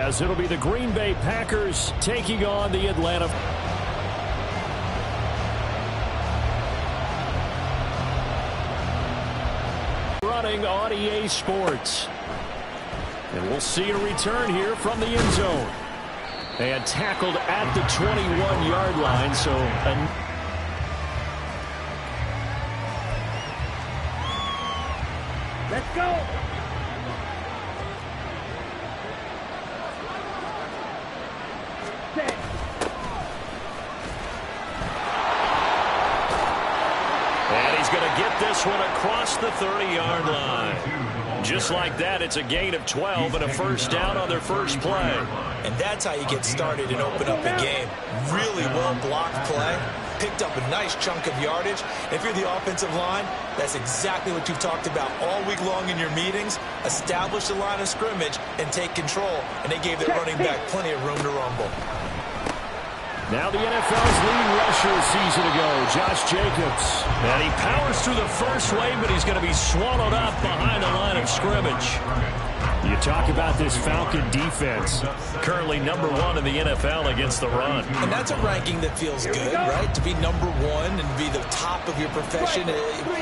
As it'll be the Green Bay Packers taking on the Atlanta. Running on EA Sports. And we'll see a return here from the end zone. And tackled at the 21-yard line, so let's go. And he's going to get this one across the 30-yard line. Just like that, it's a gain of 12 and a first down on their first play. And that's how you get started and open up a game. Really well-blocked play. Picked up a nice chunk of yardage. If you're the offensive line, that's exactly what you've talked about all week long in your meetings. Establish the line of scrimmage and take control. And they gave their running back plenty of room to rumble. Now the NFL's leading rusher a season ago, Josh Jacobs. And he powers through the first wave, but he's going to be swallowed up behind the line of scrimmage. You talk about this Falcon defense. Currently #1 in the NFL against the run. And that's a ranking that feels good, right? To be #1 and be the top of your profession.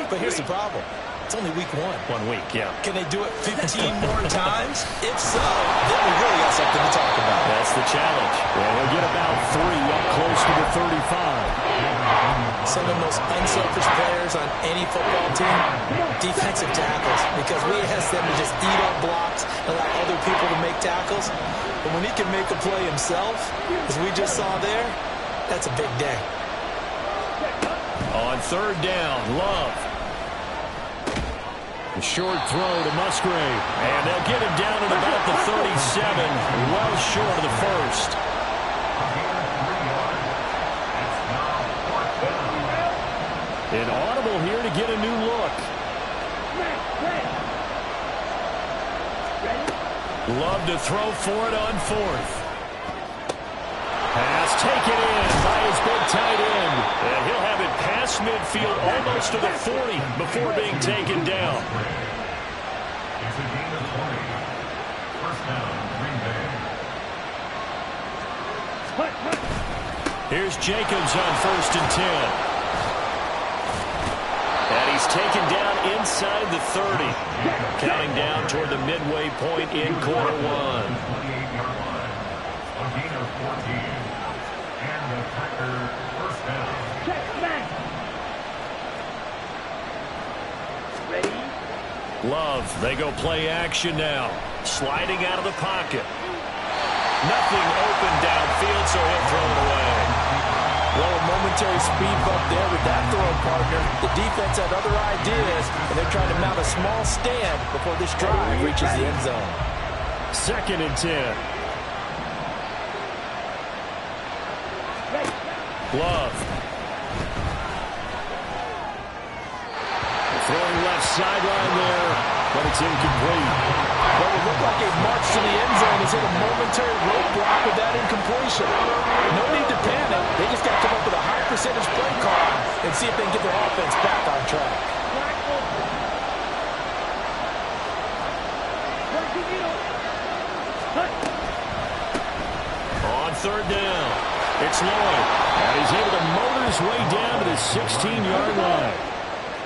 But here's the problem. It's only week 1. 1 week, yeah. Can they do it 15 more times? If so, then we really got something to talk about. That's the challenge. Well, he'll get about 3 up close to the 35. Some of the most unselfish players on any football team, defensive tackles, because we ask them to just eat up blocks, allow other people to make tackles. But when he can make a play himself, as we just saw there, that's a big day. On third down, Love. A short throw to Musgrave. And they'll get him down at about the 37, well short of the first. An audible here to get a new look. Love to throw for it on fourth. Pass taken in by his big tight end. And he'll have it past midfield almost to the 40 before being taken down. Here's Jacobs on 1st and 10. And he's taken down inside the 30. Counting down toward the midway point in quarter 1. Love, they go play action now. Sliding out of the pocket. Nothing open downfield, so he'll throw it away. Well, a momentary speed bump there with that throw partner. The defense had other ideas, and they're trying to mount a small stand before this drive reaches the end zone. 2nd and 10. Love. Throwing left sideline there, but it's incomplete. Well, it looked like a march to the end zone has hit a momentary roadblock with that incompletion. No need to panic. They just got to come up with a high percentage play call and see if they can get their offense back on track. On third down, it's Lloyd. And he's able to motor his way down to the 16-yard line.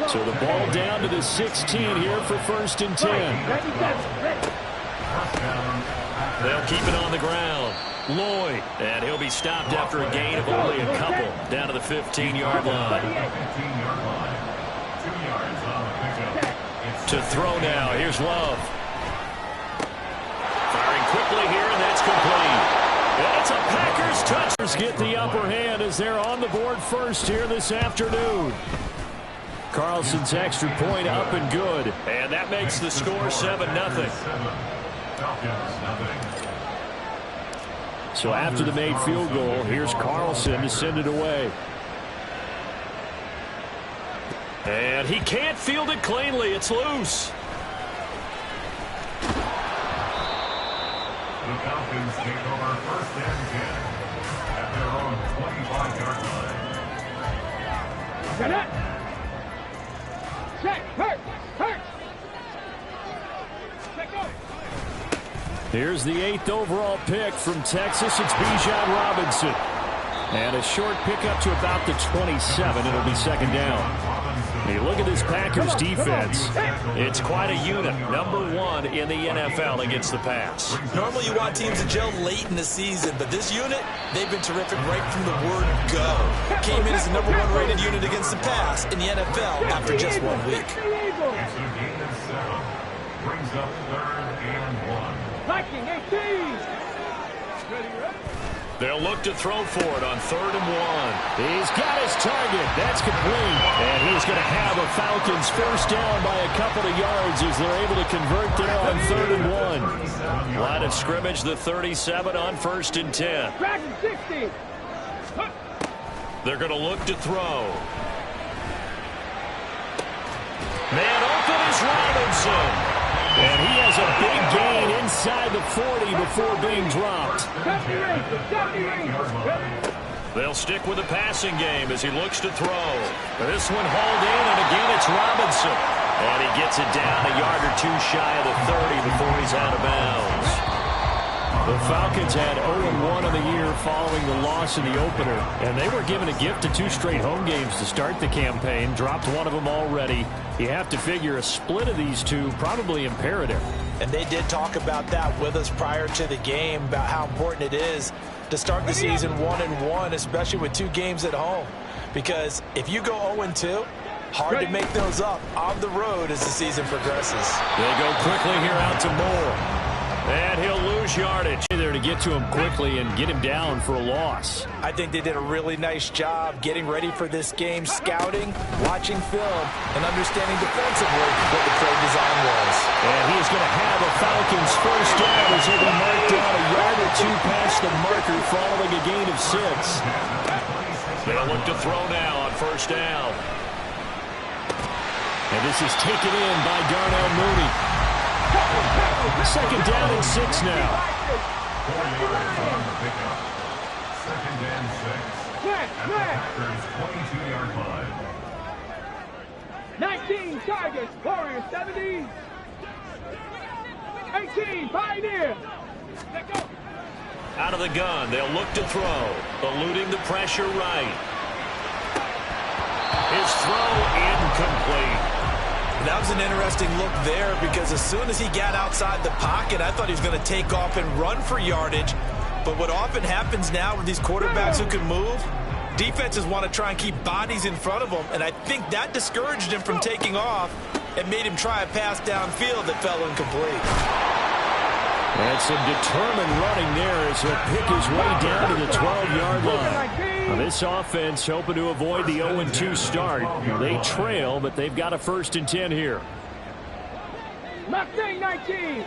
So the ball down to the 16 here for 1st and 10. They'll keep it on the ground. Lloyd, and he'll be stopped after a gain of only a couple down to the 15-yard line. To throw now, here's Love. Firing quickly here, and that's complete. And it's a Packers touch. Get the upper hand as they're on the board first here this afternoon. Carlson's extra point up and good. And that makes the score 7-0. So after the made field goal, here's Carlson to send it away. And he can't field it cleanly. It's loose. The Falcons take over 1st and 10 at their own 25-yard line. Set up. Check. Hurt. Check go. Here's the 8th overall pick from Texas. It's Bijan Robinson. And a short pickup to about the 27. It'll be second down. Hey, look at this Packers defense. It's quite a unit. #1 in the NFL against the pass. Normally you want teams to gel late in the season, but this unit, they've been terrific right from the word go. Came in as the #1 rated unit against the pass in the NFL after just 1 week. It's a gain of 7. Brings up 3rd and 1. Viking 18. They'll look to throw for it on 3rd and 1. He's got his target. That's complete. And he's going to have a Falcons first down by a couple of yards as they're able to convert there on 3rd and 1. Line of scrimmage, the 37 on 1st and 10. Dragon 60. They're going to look to throw. Man open is Robinson. And he has a big gain inside the 40 before being dropped. They'll stick with the passing game as he looks to throw. This one hauled in, and again it's Robinson. And he gets it down a yard or 2 shy of the 30 before he's out of bounds. The Falcons had 0-1 in the year following the loss in the opener, and they were given a gift of 2 straight home games to start the campaign. Dropped one of them already. You have to figure a split of these two probably imperative. And they did talk about that with us prior to the game, about how important it is to start the season 1-1, especially with 2 games at home. Because if you go 0-2, hard to make those up on the road as the season progresses. They go quickly here out to Moore. And he'll lose yardage there to get to him quickly and get him down for a loss. I think they did a really nice job getting ready for this game, scouting, watching film, and understanding defensively what the play design was. And he's going to have a Falcons first down as he'll be marked down a yard or 2 past the marker following a gain of 6. They'll look to throw now on first down. And this is taken in by Darnell Mooney. Second down and 6 now. 4 yards on the pickup. 2nd and 6. Packers 22-yard line. 19 targets. Warriors 70. 18 Pioneer. Let go. Out of the gun, they'll look to throw. Eluding the pressure right. His throw incomplete. That was an interesting look there because as soon as he got outside the pocket, I thought he was going to take off and run for yardage. But what often happens now with these quarterbacks who can move, defenses want to try and keep bodies in front of them, and I think that discouraged him from taking off and made him try a pass downfield that fell incomplete. And some determined running there as he'll pick his way down to the 12-yard line. Now this offense hoping to avoid the 0-2 start. They trail, but they've got a 1st and 10 here. Mustang 19.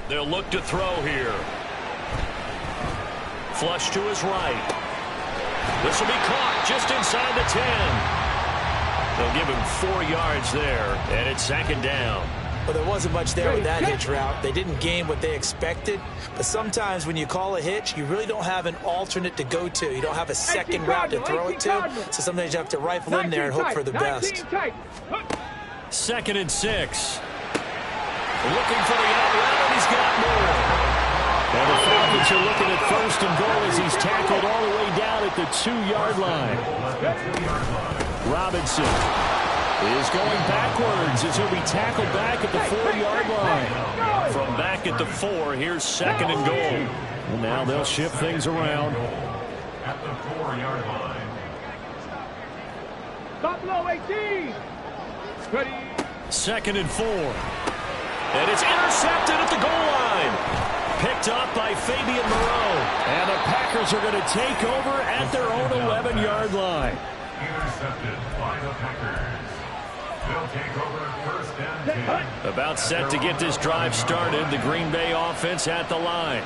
They'll look to throw here. Flush to his right. This will be caught just inside the 10. They'll give him 4 yards there, and it's 2nd down. Well, there wasn't much there with that hitch route. They didn't gain what they expected. But sometimes when you call a hitch, you really don't have an alternate to go to. You don't have a second route to throw it to. So sometimes you have to rifle in there and hope for the best. 2nd and 6. Looking for the out route, and he's got more. And the Falcons are looking at 1st and goal as he's tackled all the way down at the 2-yard line. Robinson is going backwards as he'll be tackled back at the 4-yard line. From back at the 4, here's 2nd and goal. And now they'll shift things around. At the 4-yard line. Buffalo 18. Ready. 2nd and 4. And it's intercepted at the goal line. Picked up by Fabian Moreau. And the Packers are going to take over at their own 11-yard line. Intercepted by the Packers. They'll take over 1st and 10. About set to get this drive started. The Green Bay offense at the line.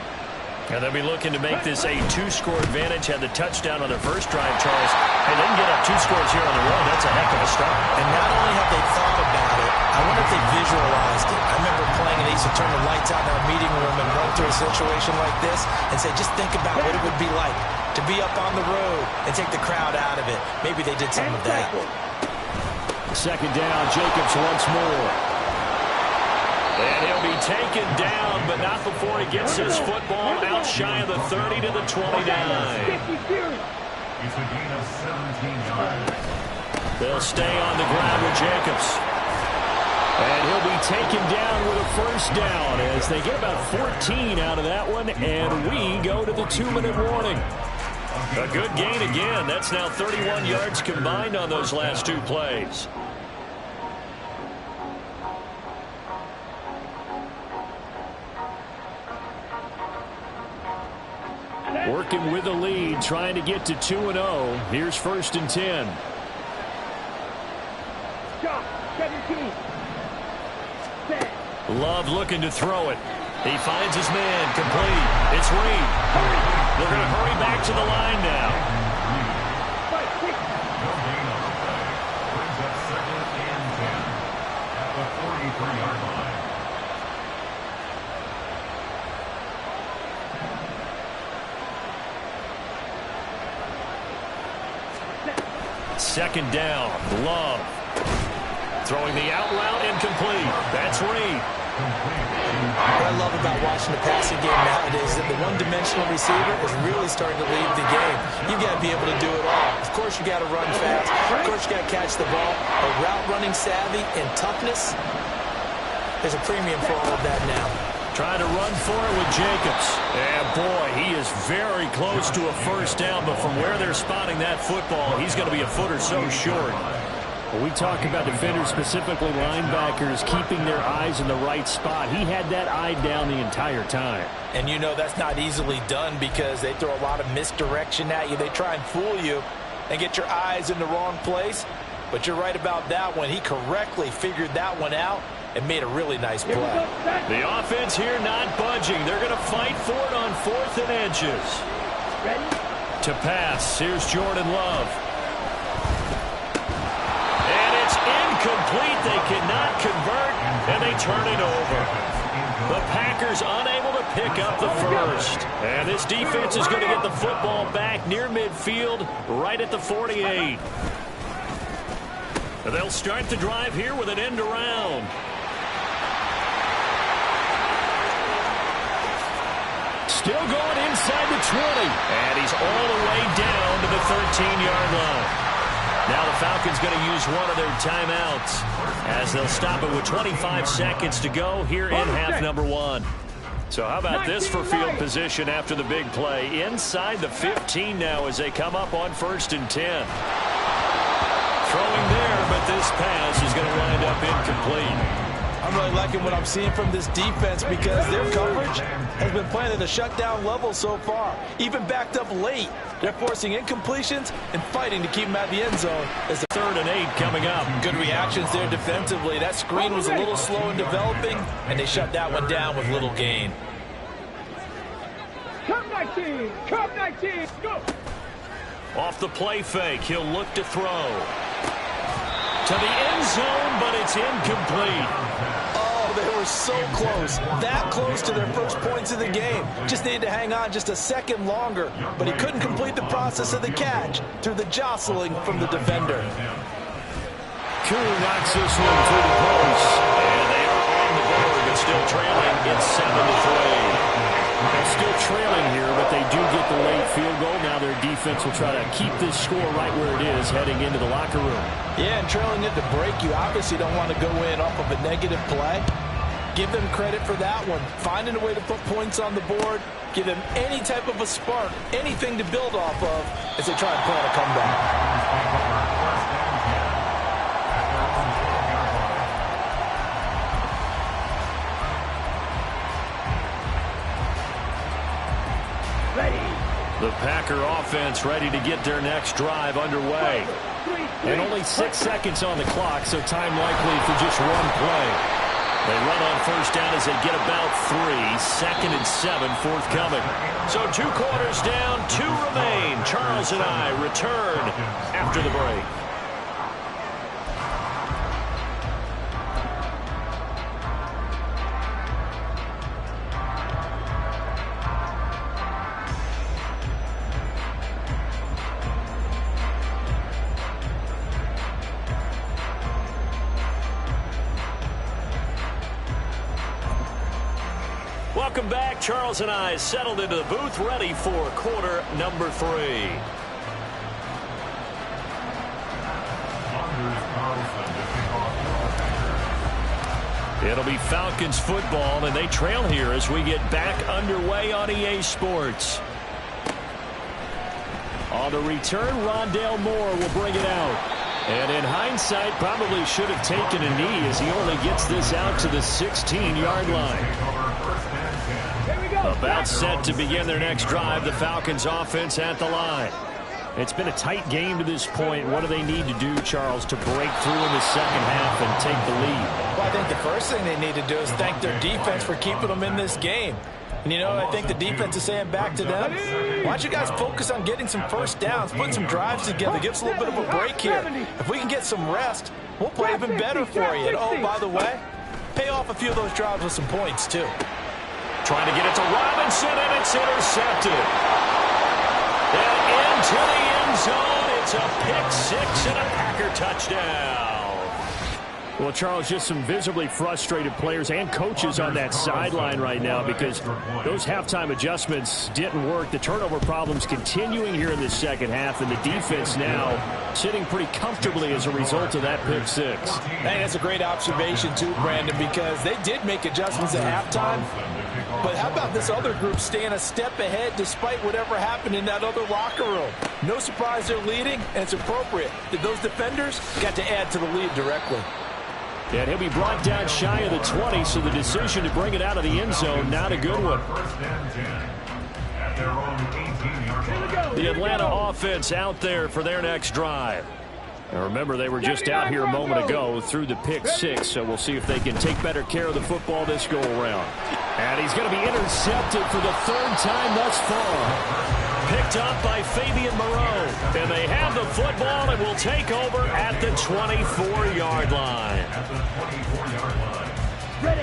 And they'll be looking to make this a 2-score advantage. Had the touchdown on their first drive, Charles. Hey, they can get up 2 scores here on the road. That's a heck of a start. And not only have they thought about it, I wonder if they visualized it. I remember playing, and they used to turn the lights out in our meeting room and run through a situation like this and say, just think about what it would be like to be up on the road and take the crowd out of it. Maybe they did some of that. 2nd down, Jacobs once more. And he'll be taken down, but not before he gets his football out shy of the 30 to the 29. It's a gain of 17 yards. They'll stay on the ground with Jacobs. And he'll be taken down with a first down as they get about 14 out of that one, and we go to the 2-minute warning. A good gain again. That's now 31 yards combined on those last two plays. Working with the lead, trying to get to 2-0. Here's 1st and 10. 17. Love looking to throw it. He finds his man, complete. It's Reed. They're going to hurry back to the line now. No gain on the play. Brings up 2nd and 10 at the 43-yard line. Second down, Love. Throwing the out route incomplete. That's Reed. What I love about watching the passing game nowadays is that the one-dimensional receiver is really starting to lead the game. You've got to be able to do it all. Of course, you got to run fast. Of course, you got to catch the ball. But route running savvy and toughness, there's a premium for all of that now. Trying to run for it with Jacobs. And boy, he is very close to a first down, but from where they're spotting that football, he's going to be a foot or so short. Well, we talk about defenders, specifically linebackers, keeping their eyes in the right spot. He had that eye down the entire time. And you know that's not easily done because they throw a lot of misdirection at you. They try and fool you and get your eyes in the wrong place. But you're right about that one. He correctly figured that one out and made a really nice play. The offense here not budging. They're going to fight for it on 4th and inches. Ready? To pass, here's Jordan Love. And it's incomplete. They cannot convert, and they turn it over. The Packers unable to pick up the first. And this defense is going to get the football back near midfield, right at the 48. They'll start the drive here with an end around. Still going inside the 20. And he's all the way down to the 13-yard line. Now the Falcons going to use one of their timeouts as they'll stop it with 25 seconds to go here in half number 1. So how about this for field position after the big play? Inside the 15 now as they come up on 1st and 10. Throwing there, but this pass is going to wind up incomplete. I'm really liking what I'm seeing from this defense because their coverage has been playing at a shutdown level so far. Even backed up late, they're forcing incompletions and fighting to keep them at the end zone as the 3rd and 8 coming up. good reactions there defensively. That screen was a little slow in developing, and they shut that one down with little gain. Come 19! Come 19! Go! Off the play fake, he'll look to throw. To the end zone, but it's incomplete. Oh, they were so close. That close to their first points of the game. Just needed to hang on just a second longer, but he couldn't complete the process of the catch through the jostling from the defender. Koo knocks this one through the post. And they are on the board, but still trailing in 7-3. They're still trailing here, but they do get the late field goal. Now their defense will try to keep this score right where it is heading into the locker room. Yeah, and trailing at the break, you obviously don't want to go in off of a negative play. Give them credit for that one. Finding a way to put points on the board. Give them any type of a spark, anything to build off of as they try and plan a comeback. The Packer offense ready to get their next drive underway. And only 6 seconds on the clock, so time likely for just one play. They run on first down as they get about 3. 2nd and 7 forthcoming. So 2 quarters down, 2 remain. Charles and I return after the break. Welcome back. Charles and I settled into the booth, ready for quarter number 3. It'll be Falcons football, and they trail here as we get back underway on EA Sports. On the return, Rondale Moore will bring it out. And in hindsight, probably should have taken a knee as he only gets this out to the 16-yard line. About set to begin their next drive, the Falcons offense at the line. It's been a tight game to this point. What do they need to do, Charles, to break through in the second half and take the lead? Well, I think the first thing they need to do is thank their defense for keeping them in this game. And, you know, I think the defense is saying back to them, why don't you guys focus on getting some first downs, putting some drives together, give us a little bit of a break here. If we can get some rest, we'll play even better for you. And, oh, by the way, pay off a few of those drives with some points, too. Trying to get it to Robinson, and it's intercepted. And into the end zone, it's a pick-6 and a Packer touchdown. Well, Charles, just some visibly frustrated players and coaches on that sideline right now because those halftime adjustments didn't work. The turnover problems continuing here in the second half, and the defense now sitting pretty comfortably as a result of that pick-6. Hey, that's a great observation, too, Brandon, because they did make adjustments at halftime. But how about this other group staying a step ahead despite whatever happened in that other locker room? No surprise they're leading, and it's appropriate that those defenders got to add to the lead directly. And he'll be brought down shy of the 20, so the decision to bring it out of the end zone, not a good one. The Atlanta offense out there for their next drive. And remember, they were just out here a moment ago through the pick-6, so we'll see if they can take better care of the football this go-around. And he's going to be intercepted for the 3rd time thus far. Picked up by Fabian Moreau. And they have the football and will take over at the 24-yard line. Ready.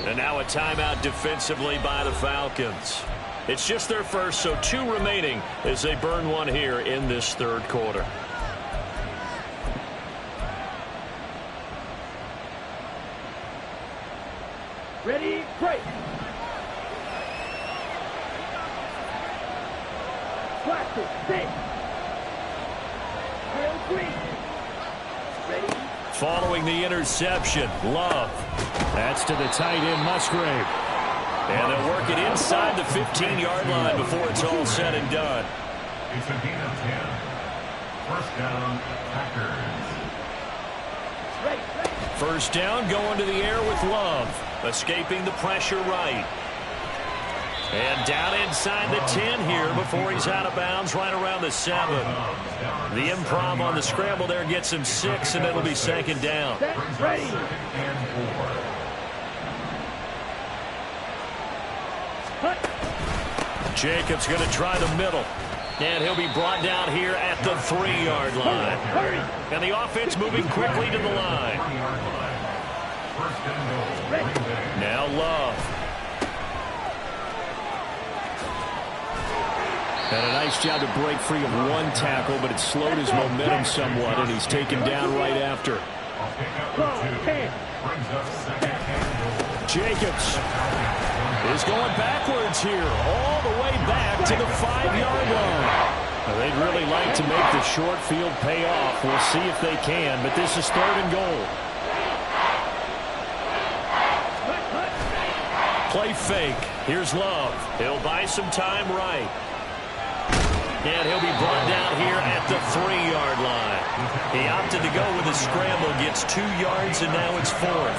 And now a timeout defensively by the Falcons. It's just their first, so 2 remaining as they burn one here in this 3rd quarter. Ready, break. Plastic, six. Real green. Ready. Following the interception, Love. That's to the tight end, Musgrave. And they'll work it inside the 15-yard line before it's all said and done. It's a gain of 10. First down, Packers. First down, going to the air with Love. Escaping the pressure right. And down inside the 10 here before he's out of bounds right around the 7. The improv on the scramble there gets him 6, and it'll be 2nd down. Ready. Jacobs going to try the middle. And he'll be brought down here at the 3-yard line. And the offense moving quickly to the line. Now Love. And a nice job to break free of one tackle, but it slowed his momentum somewhat, and he's taken down right after. Jacobs is going backwards here, all the way back to the 5-yard line. They'd really like to make the short field pay off. We'll see if they can, but this is 3rd and goal. Play fake. Here's Love. He'll buy some time right. And he'll be brought down here at the 3-yard line. He opted to go with a scramble, gets 2 yards, and now it's 4th.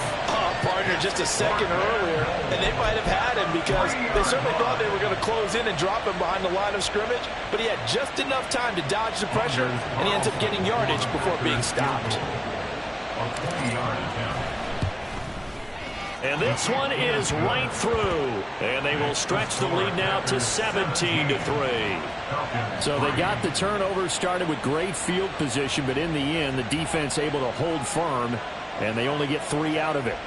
Partner just a second earlier, and they might have had him because they certainly thought they were going to close in and drop him behind the line of scrimmage, but he had just enough time to dodge the pressure, and he ends up getting yardage before being stopped. And this one is right through, and they will stretch the lead now to 17-3. So they got the turnover started with great field position, but in the end, the defense able to hold firm, and they only get 3 out of it.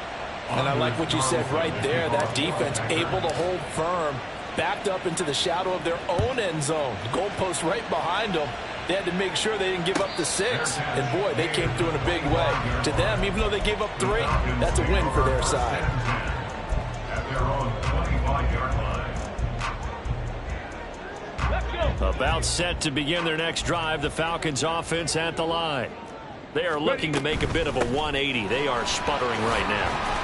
And I like what you said right there. That defense able to hold firm, backed up into the shadow of their own end zone. The goalpost right behind them. They had to make sure they didn't give up the 6. And, boy, they came through in a big way. To them, even though they gave up 3, that's a win for their side. At their own 25-yard line. About set to begin their next drive, the Falcons offense at the line. They are looking to make a bit of a 180. They are sputtering right now.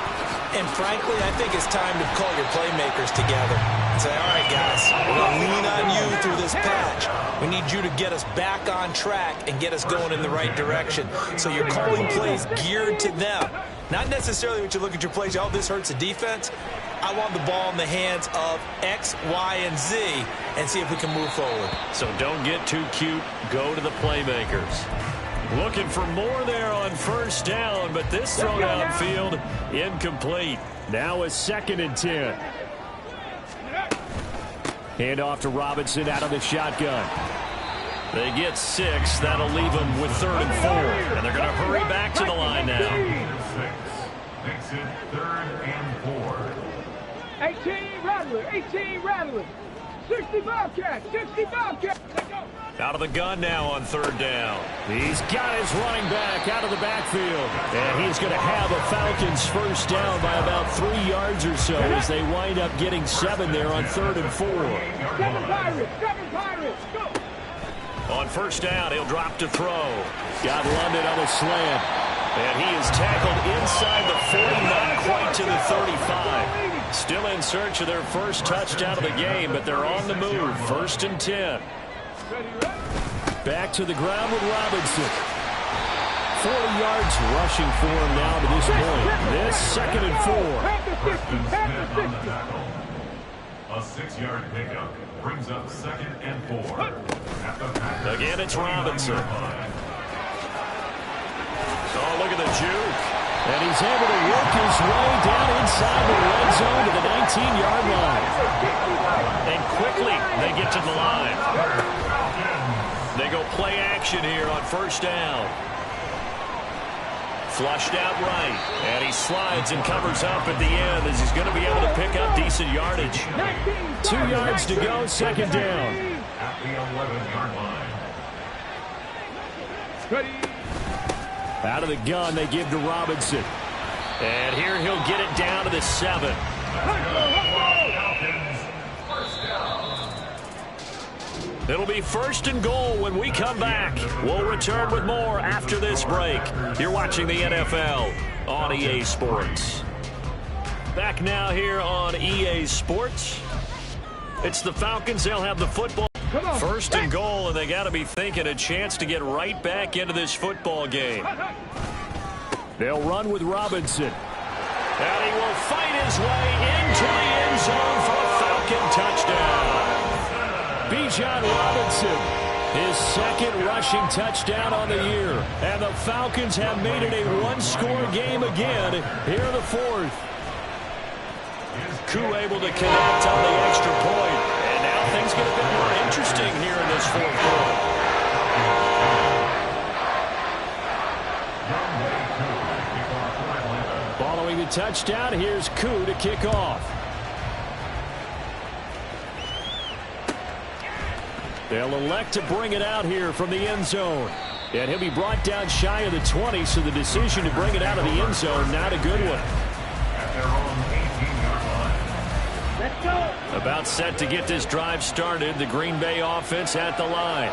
And frankly, I think it's time to call your playmakers together and say, all right, guys, we're going to lean on you through this patch. We need you to get us back on track and get us going in the right direction. So you're calling plays geared to them. Not necessarily what you look at your plays, oh, this hurts the defense. I want the ball in the hands of X, Y, and Z and see if we can move forward. So don't get too cute. Go to the playmakers. Looking for more there on first down, but this throw downfield incomplete. Now a 2nd and 10. Hand off to Robinson out of the shotgun. They get 6. That'll leave them with 3rd and 4. And they're going to hurry back to the line now. 6 makes it 3rd and 4. 18 Rattler, 18 Rattler. 60 Bobcats, 60 Bobcats. Out of the gun now on 3rd down. He's got his running back out of the backfield. And he's going to have a Falcons first down by about 3 yards or so as they wind up getting 7 there on 3rd and 4. 7 Pirates, 7 Pirates, go! On first down, he'll drop to throw. Got London on the slant. And he is tackled inside the 40, not quite to the 35. Still in search of their first touchdown of the game, but they're on the move. 1st and 10. Back to the ground with Robinson. 40 yards rushing for him now to this point. This 2nd and 4. Preston Smith on the tackle. A 6-yard pickup brings up 2nd and 4. At the Packers. Again, it's Robinson. Oh, look at the juke. And he's able to work his way down inside the red zone to the 19-yard line. And quickly they get to the line. They go play action here on first down. Flushed out right. And he slides and covers up at the end as he's going to be able to pick up decent yardage. 2 yards to go, 2nd down. At the 11-yard line. Ready. Out of the gun, they give to Robinson. And here he'll get it down to the 7. It'll be 1st and goal when we come back. We'll return with more after this break. You're watching the NFL on EA Sports. Back now here on EA Sports. It's the Falcons. They'll have the football. 1st and goal, and they got to be thinking a chance to get right back into this football game. They'll run with Robinson. And he will fight his way into the end zone for a Falcon touchdown. Bijan Robinson, his 2nd rushing touchdown on the year. And the Falcons have made it a 1-score game again here in the 4th. Koo able to connect on the extra point. And now things get a bit more interesting here in this 4th quarter. Following the touchdown, here's Koo to kick off. They'll elect to bring it out here from the end zone. And he'll be brought down shy of the 20, so the decision to bring it out of the end zone, not a good one. At their own 18-yard line. Let's go. About set to get this drive started, the Green Bay offense at the line.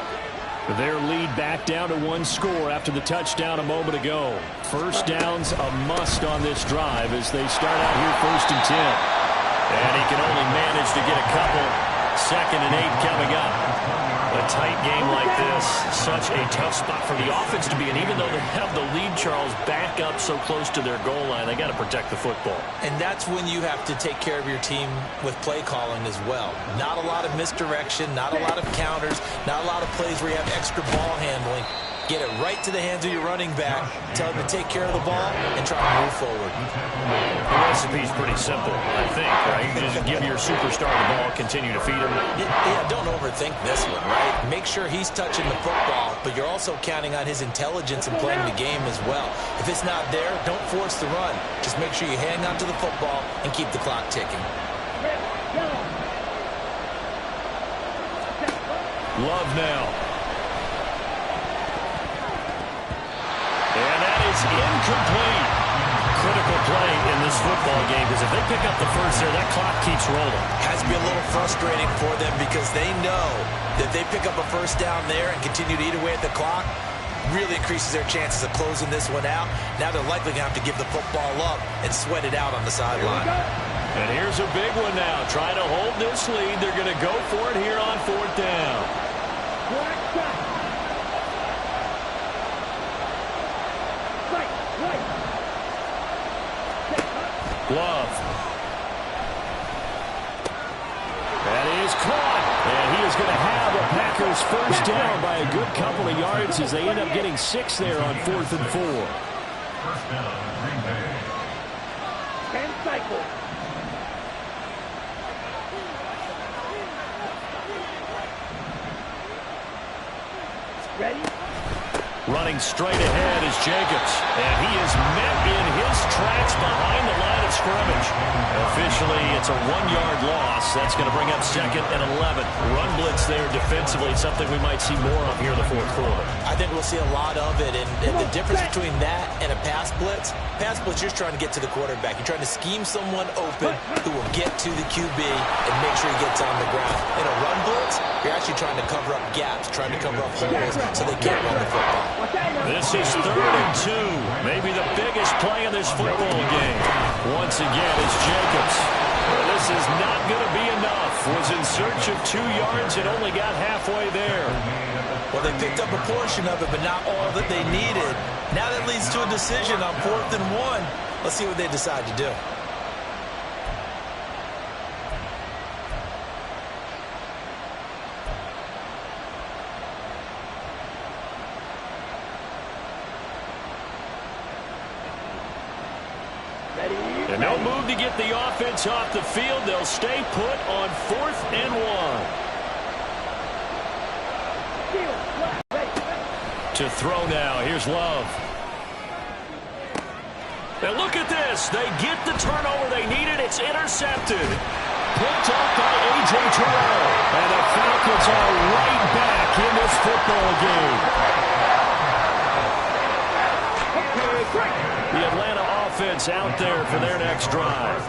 Their lead back down to 1 score after the touchdown a moment ago. First down's a must on this drive as they start out here 1st and 10. And he can only manage to get a couple. 2nd and 8 coming up. A tight game like this, such a tough spot for the offense to be in. Even though they have the lead, Charles, back up so close to their goal line, they got to protect the football. And that's when you have to take care of your team with play calling as well. Not a lot of misdirection, not a lot of counters, not a lot of plays where you have extra ball handling. Get it right to the hands of your running back, tell him to take care of the ball, and try to move forward. The recipe's pretty simple, I think, right? You just give your superstar the ball, continue to feed him. Yeah, don't overthink this one, right? Make sure he's touching the football, but you're also counting on his intelligence in playing the game as well. If it's not there, don't force the run. Just make sure you hang on to the football and keep the clock ticking. Love now. is incomplete. Critical play in this football game, because if they pick up the first there, that clock keeps rolling. Has to be a little frustrating for them because they know that if they pick up a first down there and continue to eat away at the clock, really increases their chances of closing this one out. Now they're likely going to have to give the football up and sweat it out on the sideline. And here's a big one now. Trying to hold this lead. They're going to go for it here on 4th down. Love. That is caught. And he is going to have the Packers first down by a good couple of yards as they end up getting 6 there on 4th and 4. First down, Green Bay. 10 cycles. Ready? Running straight ahead is Jacobs. And he is met in his tracks behind the line of scrimmage. Officially, it's a 1-yard loss. That's going to bring up 2nd and 11. Run blitz there defensively, something we might see more of here in the 4th quarter. I think we'll see a lot of it. And the difference between that and a pass blitz, you're just trying to get to the quarterback. You're trying to scheme someone open who will get to the QB and make sure he gets on the ground. In a run blitz, you're actually trying to cover up gaps, trying to cover up holes so they can't run the football. This is 3rd and 2. Maybe the biggest play of this football game. Once again, it's Jacobs. This is not going to be enough. Was in search of 2 yards and only got halfway there. Well, they picked up a portion of it, but not all that they needed. Now that leads to a decision on 4th and 1. Let's see what they decide to do. And no move to get the offense off the field. They'll stay put on 4th and 1. To throw now. Here's Love. And look at this. They get the turnover they needed. It's intercepted. Picked off by A.J. Terrell. And the Falcons are right back in this football game. The Atlanta offense out there for their next drive.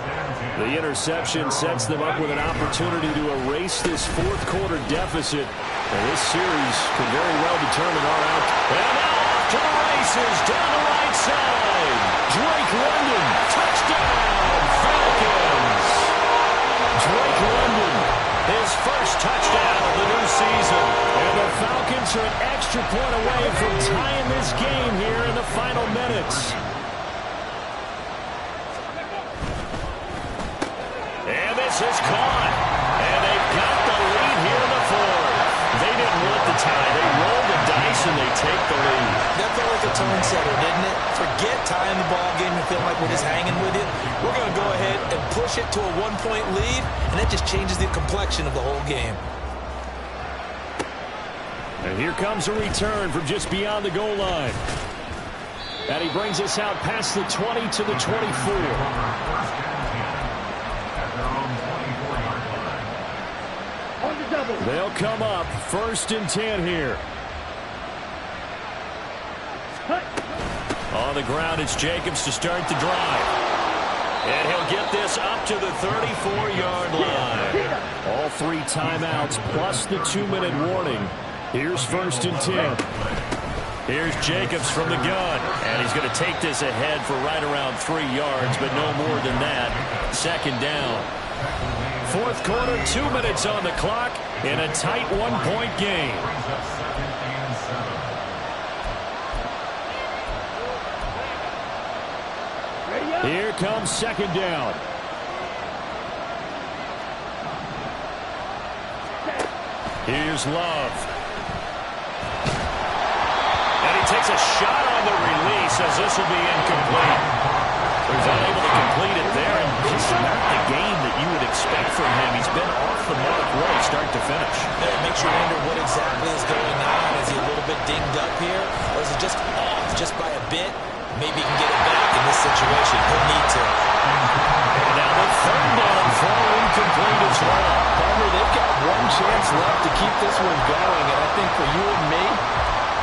The interception sets them up with an opportunity to erase this 4th quarter deficit. And this series could very well determine our outcome. And now off to the races down the right side. Drake London, touchdown, Falcons. Drake London, his first touchdown of the new season. And the Falcons are an extra point away from tying this game here in the final minutes. And this is caught. And they've got the lead here in the 4th. They didn't want the tie. They rolled the dice and they take the lead. That felt like a tone setter, didn't it? Forget tying the ball game and feeling like we're just hanging with it. We're going to go ahead and push it to a 1-point lead, and that just changes the complexion of the whole game. And here comes a return from just beyond the goal line. And he brings us out past the 20 to the 24. They'll come up 1st and 10 here. On the ground, it's Jacobs to start the drive. And he'll get this up to the 34-yard line. All 3 timeouts plus the 2-minute warning. Here's 1st and 10. Here's Jacobs from the gun. And he's going to take this ahead for right around 3 yards, but no more than that. 2nd down. 4th quarter, 2 minutes on the clock in a tight 1-point game. Here comes 2nd down. Here's Love. And he takes a shot on the release as this will be incomplete. He's unable to complete it there, and just not the game that you would expect from him. He's been off the mark really start to finish. Yeah, it makes you wonder what exactly is going on. Is he a little bit dinged up here, or is it just off just by a bit? Maybe he can get it back in this situation. He'll need to. And now the 3rd down throw incomplete as well. Palmer, they've got 1 chance left to keep this one going, and I think for you and me,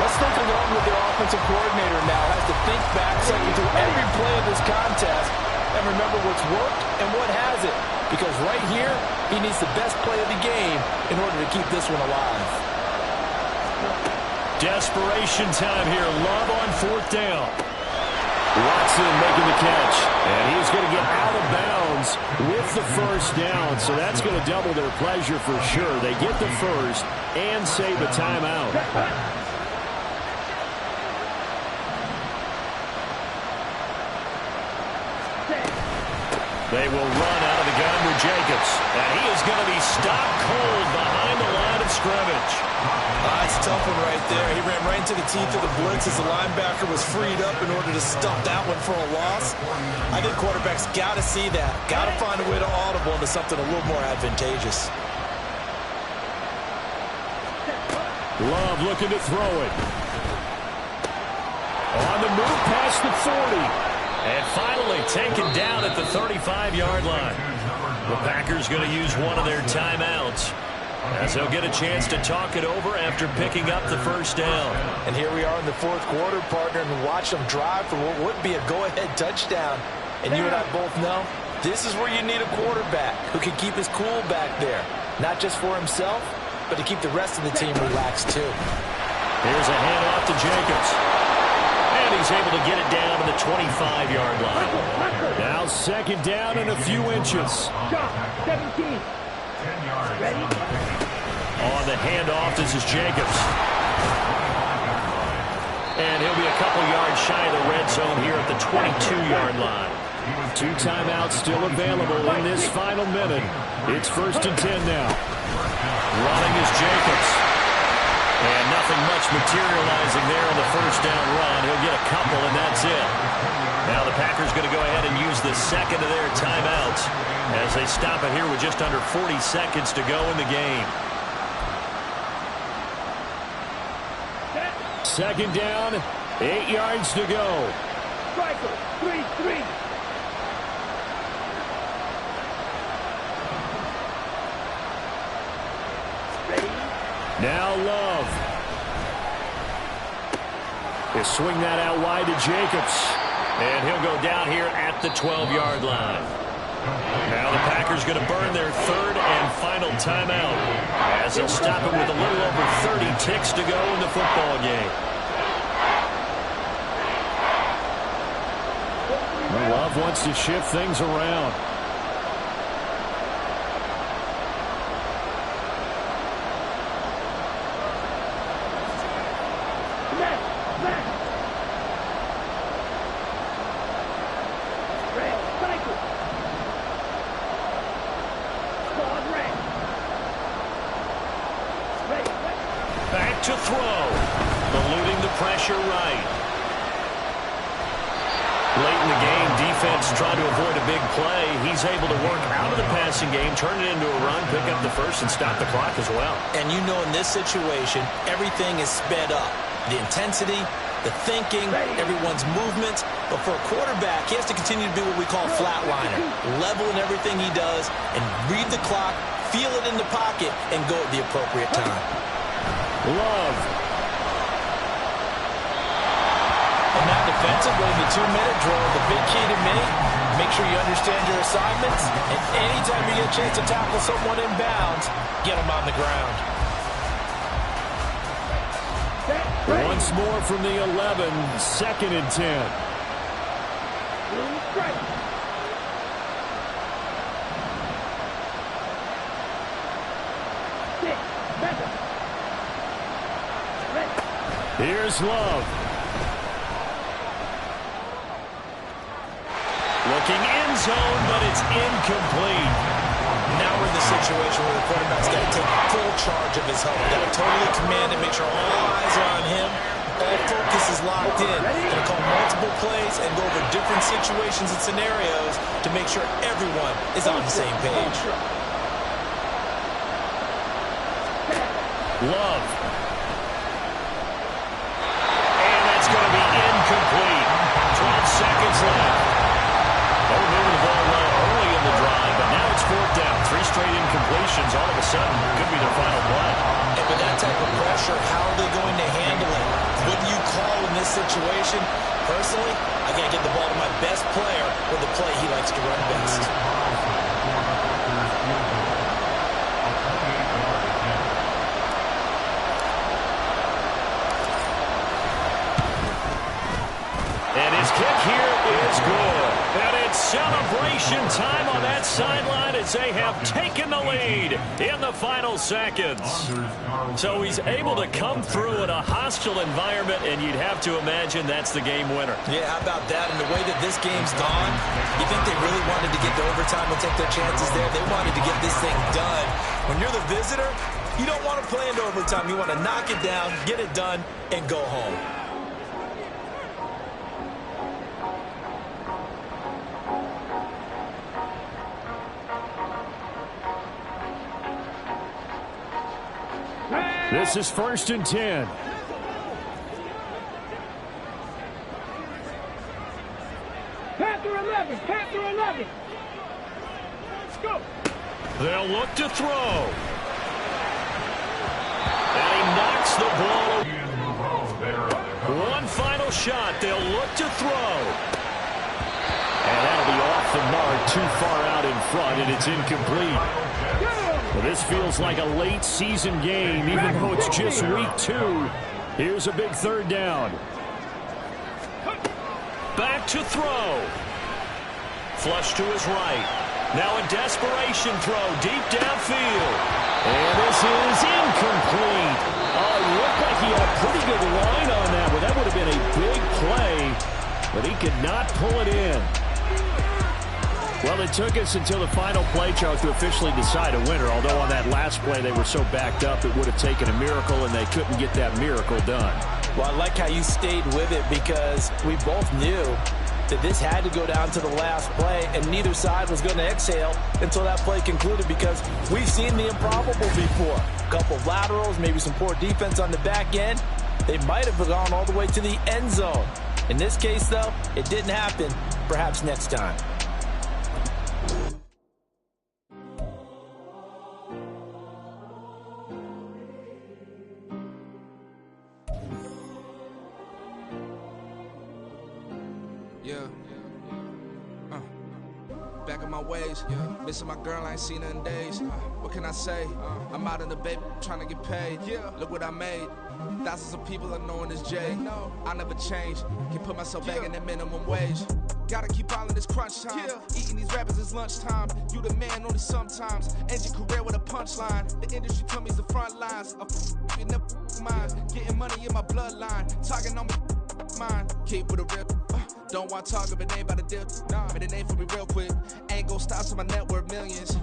let's think along with their offensive coordinator now. Has to think back of this contest and remember what's worked and what hasn't. Because right here, he needs the best play of the game in order to keep this one alive. Desperation time here. Love on 4th down. Watson making the catch. And he's going to get out of bounds with the 1st down. So that's going to double their pleasure for sure. They get the 1st and save a timeout. They will run out of the gun with Jacobs. And he is going to be stopped cold behind the line of scrimmage. That's a tough one right there. He ran right into the teeth of the blitz as the linebacker was freed up in order to stop that one for a loss. I think quarterbacks got to see that. Got to find a way to audible into something a little more advantageous. Love looking to throw it. On the move past the 40. And finally taken down at the 35-yard line. The Packers going to use one of their timeouts as they'll get a chance to talk it over after picking up the 1st down. And here we are in the 4th quarter, partner, and watch them drive for what would be a go-ahead touchdown. And you and I both know this is where you need a quarterback who can keep his cool back there. Not just for himself, but to keep the rest of the team relaxed too. Here's a handoff to Jacobs. And he's able to get it down to the 25-yard line. Now 2nd down and a few inches. 17. Ready? On the handoff, this is Jacobs. And he'll be a couple yards shy of the red zone here at the 22-yard line. 2 timeouts still available in this final minute. It's 1st and 10 now. Running is Jacobs. And nothing much materializing there on the 1st down run. He'll get a couple, and that's it. Now the Packers going to go ahead and use the 2nd of their timeouts as they stop it here with just under 40 seconds to go in the game. 2nd down, 8 yards to go. Striker, 3-3. Now Love. They swing that out wide to Jacobs. And he'll go down here at the 12-yard line. Now the Packers going to burn their 3rd and final timeout as they'll stop it with a little over 30 ticks to go in the football game. Love wants to shift things around. Back to throw. Eluding the pressure right. Late in the game, defense trying to avoid a big play. He's able to work out of the passing game, turn it into a run, pick up the 1st, and stop the clock as well. And you know in this situation, everything is sped up. The intensity, the thinking, everyone's movements. But for a quarterback, he has to continue to be what we call a flatliner. Level in everything he does and read the clock, feel it in the pocket, and go at the appropriate time. Love. And now defensively, in the 2-minute drill, the big key to me, make sure you understand your assignments, and anytime you get a chance to tackle someone in bounds, get them on the ground. Once more from the 11, 2nd and 10. Here's Love. Looking end zone, but it's incomplete. Now we're in the situation where the quarterback's got to take full charge of his helmet. Got to totally command and make sure all eyes are on him. All focus is locked in. Going to call multiple plays and go over different situations and scenarios to make sure everyone is on the same page. Love. And that's going to be incomplete. 12 seconds left. They were moving the ball early in the drive, but now it's 4th down. 3 straight incompletions all of a sudden could be their final play. And with that type of pressure, how are they going to handle it? What do you call in this situation? Personally, I got to get the ball to my best player with the play he likes to run best. And his kick here is good. And it's celebration time on that sideline as they have taken the lead in the final seconds. So he's able to come through in a hostile environment, and you'd have to imagine that's the game winner. Yeah, how about that? And the way that this game's gone, you think they really wanted to get to overtime and take their chances there? They wanted to get this thing done. When you're the visitor, you don't want to play into overtime. You want to knock it down, get it done, and go home. This is 1st and 10. Panther 11, Panther 11. Let's go. They'll look to throw. And he knocks the ball. One final shot. They'll look to throw. And that'll be off the mark, too far out in front, and it's incomplete. Well, this feels like a late season game, even though it's just week 2. Here's a big 3rd down. Back to throw. Flush to his right. Now a desperation throw deep downfield. And this is incomplete. Oh, it looked like he had a pretty good line on that, but that would have been a big play. But he could not pull it in. Well, it took us until the final play, Charles, to officially decide a winner, although on that last play they were so backed up it would have taken a miracle, and they couldn't get that miracle done. Well, I like how you stayed with it because we both knew that this had to go down to the last play, and neither side was going to exhale until that play concluded because we've seen the improbable before. A couple of laterals, maybe some poor defense on the back end. They might have gone all the way to the end zone. In this case, though, it didn't happen. Perhaps next time. Yeah. Back in my ways. Missing my girl, I ain't seen her in days. What can I say? I'm out in the baby trying to get paid. Look what I made. Thousands of people are knowing this Jay. I never change. Can put myself back in the minimum wage. Gotta keep all in this crunch time. Eating these rappers is lunchtime. You the man only sometimes. End your career with a punchline. The industry told me the front lines. In the mind. Getting money in my bloodline. Talking on me mine. Keep with a real. Don't want to talk if it ain't about a deal. But it ain't for me real quick. Ain't gon' stop till my net worth millions.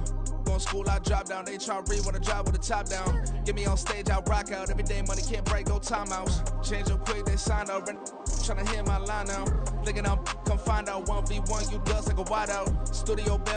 Going school, I drop down. They try to read when I drive with the top down. Get me on stage, I rock out. Every day money can't break, no timeouts. Change up quick, they sign up. Tryna hear my line now. Thinking I'm come find out 1v1, you dust like a wideout. Studio bell.